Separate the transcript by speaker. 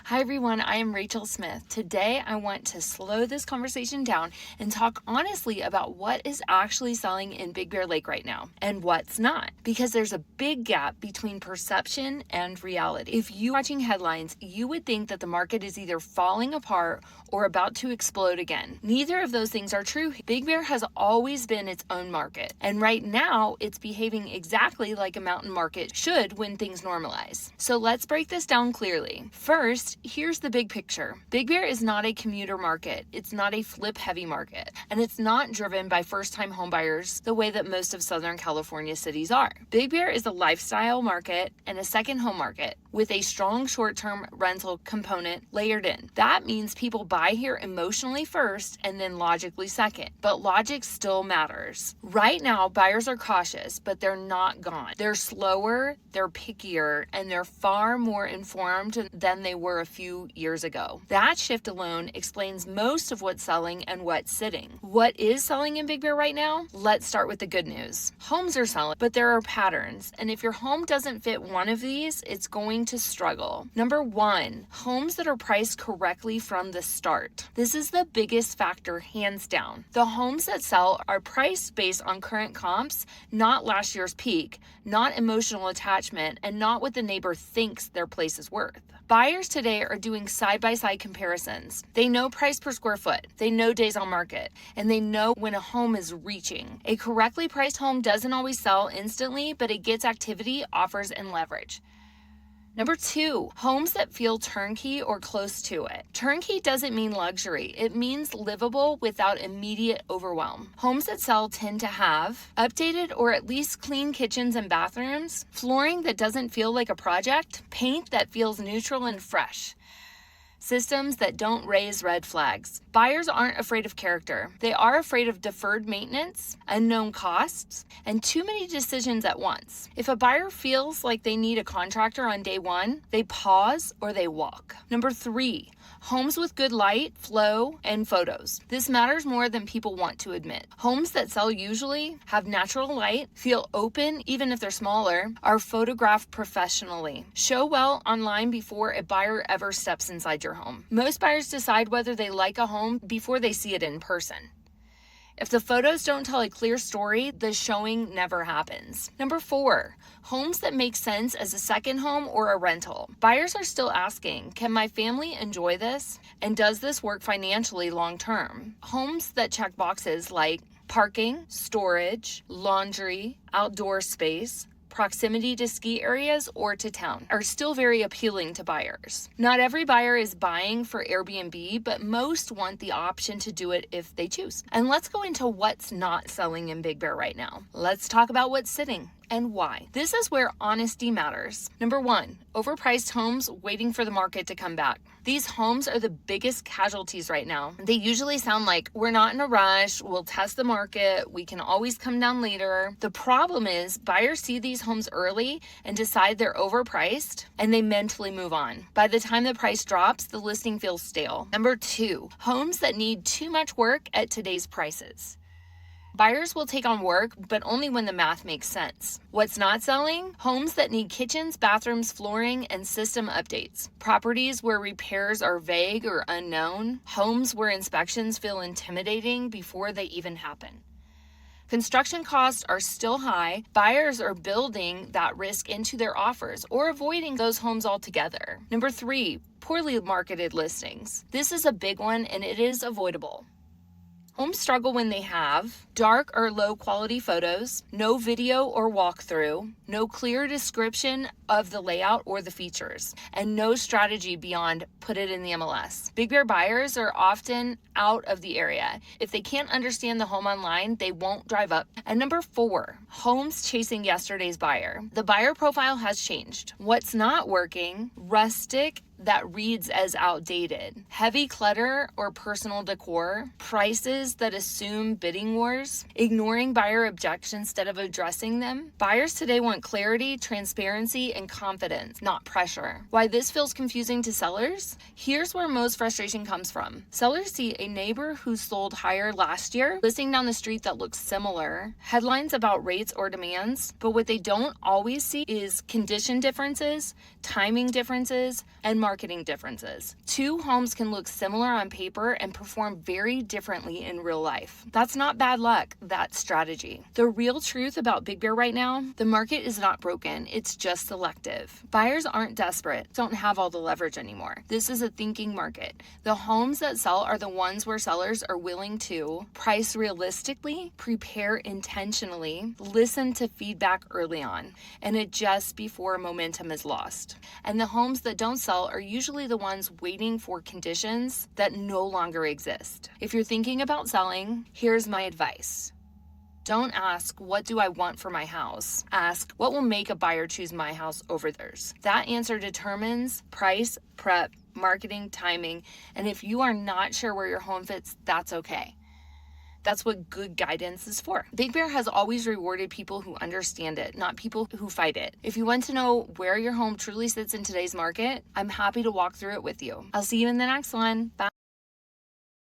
Speaker 1: Hi everyone, I am Rachael Smith. Today I want to slow this conversation down and talk honestly about what is actually selling in Big Bear Lake right now and what's not, because there's a big gap between perception and reality. If you're watching headlines, you would think that the market is either falling apart or about to explode again. Neither of those things are true. Big Bear has always been its own market, and right now it's behaving exactly like a mountain market should when things normalize. So let's break this down clearly. First, here's the big picture. Big Bear is not a commuter market. It's not a flip-heavy market. And it's not driven by first-time homebuyers the way that most of Southern California cities are. Big Bear is a lifestyle market and a second home market with a strong short-term rental component layered in. That means people buy here emotionally first and then logically second. But logic still matters. Right now, buyers are cautious, but they're not gone. They're slower, they're pickier, and they're far more informed than they were a few years ago. That shift alone explains most of what's selling and what's sitting. What is selling in Big Bear right now? Let's start with the good news. Homes are selling, but there are patterns, and if your home doesn't fit one of these, it's going to struggle. Number one, homes that are priced correctly from the start. This is the biggest factor, hands down. The homes that sell are priced based on current comps, not last year's peak, not emotional attachment, and not what the neighbor thinks their place is worth. Buyers today are doing side-by-side comparisons. They know price per square foot, they know days on market, and they know when a home is reaching. A correctly priced home doesn't always sell instantly, but it gets activity, offers, and leverage. Number two, homes that feel turnkey or close to it. Turnkey doesn't mean luxury. It means livable without immediate overwhelm. Homes that sell tend to have updated or at least clean kitchens and bathrooms, flooring that doesn't feel like a project, paint that feels neutral and fresh, systems that don't raise red flags. Buyers aren't afraid of character. They are afraid of deferred maintenance, unknown costs, and too many decisions at once. If a buyer feels like they need a contractor on day one, they pause or they walk. Number three, homes with good light, flow, and photos. This matters more than people want to admit. Homes that sell usually have natural light, feel open even if they're smaller, are photographed professionally, show well online before a buyer ever steps inside your home. Most buyers decide whether they like a home before they see it in person. If the photos don't tell a clear story, the showing never happens. Number four, homes that make sense as a second home or a rental. Buyers are still asking, can my family enjoy this? And does this work financially long term? Homes that check boxes like parking, storage, laundry, outdoor space, proximity to ski areas or to town are still very appealing to buyers. Not every buyer is buying for Airbnb, but most want the option to do it if they choose. And let's go into what's not selling in Big Bear right now. Let's talk about what's sitting and why. This is where honesty matters. Number one, overpriced homes waiting for the market to come back. These homes are the biggest casualties right now. They usually sound like, we're not in a rush, we'll test the market, we can always come down later. The problem is buyers see these homes early and decide they're overpriced and they mentally move on. By the time the price drops, the listing feels stale. Number two, homes that need too much work at today's prices. Buyers will take on work, but only when the math makes sense. What's not selling? Homes that need kitchens, bathrooms, flooring, and system updates. Properties where repairs are vague or unknown. Homes where inspections feel intimidating before they even happen. Construction costs are still high. Buyers are building that risk into their offers or avoiding those homes altogether. Number three, poorly marketed listings. This is a big one and it is avoidable. Homes struggle when they have dark or low quality photos, no video or walkthrough, no clear description of the layout or the features, and no strategy beyond put it in the MLS. Big Bear buyers are often out of the area. If they can't understand the home online, they won't drive up. And number four, homes chasing yesterday's buyer. The buyer profile has changed. What's not working? Rustic that reads as outdated, heavy clutter or personal decor, prices that assume bidding wars, ignoring buyer objections instead of addressing them. Buyers today want clarity, transparency, and confidence, not pressure. Why this feels confusing to sellers? Here's where most frustration comes from. Sellers see a neighbor who sold higher last year listing down the street that looks similar, headlines about rates or demands, but what they don't always see is condition differences, timing differences, and marketing differences. Two homes can look similar on paper and perform very differently in real life. That's not bad luck, that's strategy. The real truth about Big Bear right now, the market is not broken, it's just selective. Buyers aren't desperate, don't have all the leverage anymore. This is a thinking market. The homes that sell are the ones where sellers are willing to price realistically, prepare intentionally, listen to feedback early on, and adjust before momentum is lost. And the homes that don't sell are usually the ones waiting for conditions that no longer exist. If you're thinking about selling, here's my advice. Don't ask, what do I want for my house? Ask, what will make a buyer choose my house over theirs? That answer determines price, prep, marketing, timing, and if you are not sure where your home fits, that's okay. That's what good guidance is for. Big Bear has always rewarded people who understand it, not people who fight it. If you want to know where your home truly sits in today's market, I'm happy to walk through it with you. I'll see you in the next one. Bye.